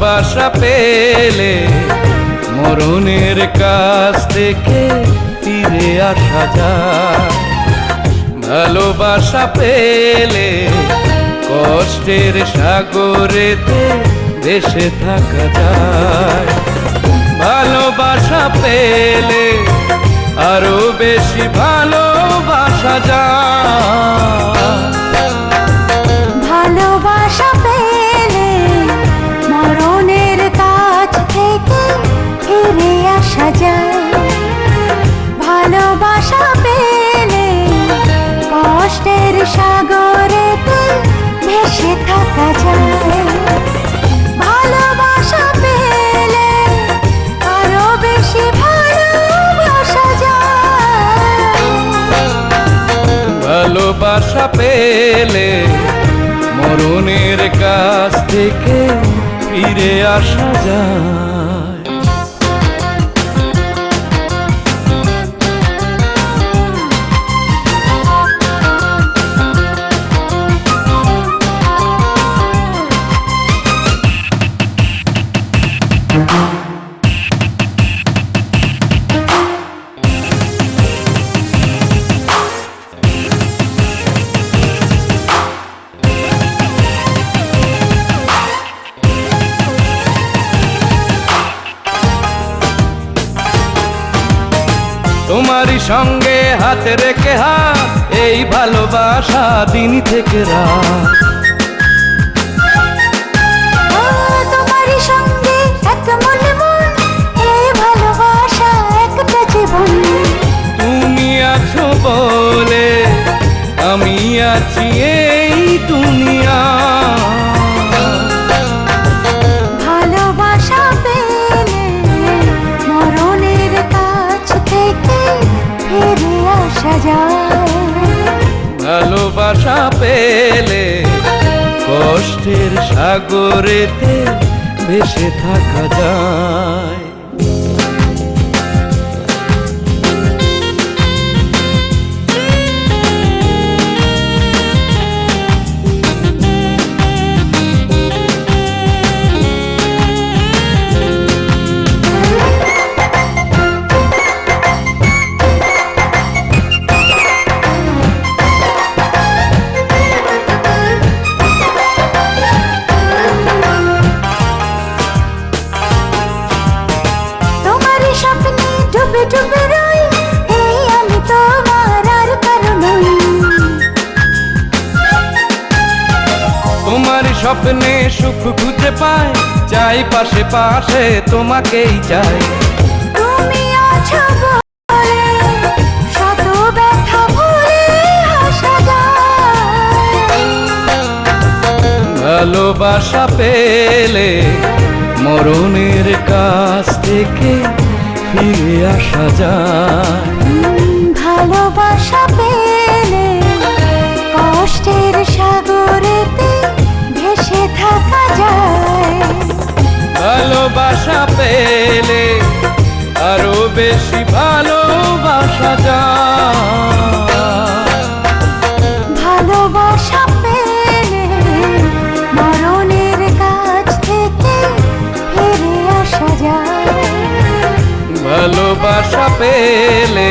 ভালোবাসা পেলে মরণের কাছ থেকে ফিরে আসা যায়। ভালোবাসা পেলে কষ্টের সাগরেতে ভেসে থাকা যায়। ভালোবাসা পেলে আরো বেশি ভালোবাসা যায়। ভালোবাসা পেলে মরণের কাছ থেকে ফিরে আসা যায়। ভালোবাসা পেলে কষ্টের সাগরেতে ভেসে থাকা যায়। ভালোবাসা পেলে আরো বেশি ভালোবাসা যায়। ভালোবাসা পেলে মরণের কাছ থেকে ফিরে আসা যায়। তোমারই সঙ্গে হাতে রেখে হাত, এই ভালোবাসা দিন থেকে রাত। তোমারই সঙ্গে এক মনে মন, এই ভালোবাসা একটা জীবন। তুমি আছো বলে আমি আছি এই দুনিয়া। ভালোবাসা পেলে মরণের কাছ থেকে ফিরে আসা যায়। ভালোবাসা পেলে কষ্টের সাগরেতে ভেসে থাকা যায়। ডুবে ডুবে রই, এই আমি তোমার আর কারো নই। তোমার স্বপ্নে সুখ খুঁজে পাই, চাই পাশে পাশে তোমাকেই চাই। তুমি আছো বলে শত ব্যথা ভুলে হাসা যায়। ভালোবাসা পেলে মরণের কাছ থেকে ফিরে আসা যায়। ভালোবাসা পেলে কষ্টের সাগরেতে ভেসে থাকা যায়। ভালোবাসা পেলে আরো বেশি ভালোবাসা যায়। ভালোবাসা পেলে মরণের কাছ থেকে ফিরে আসা যায়। ভালোবাসা পেলে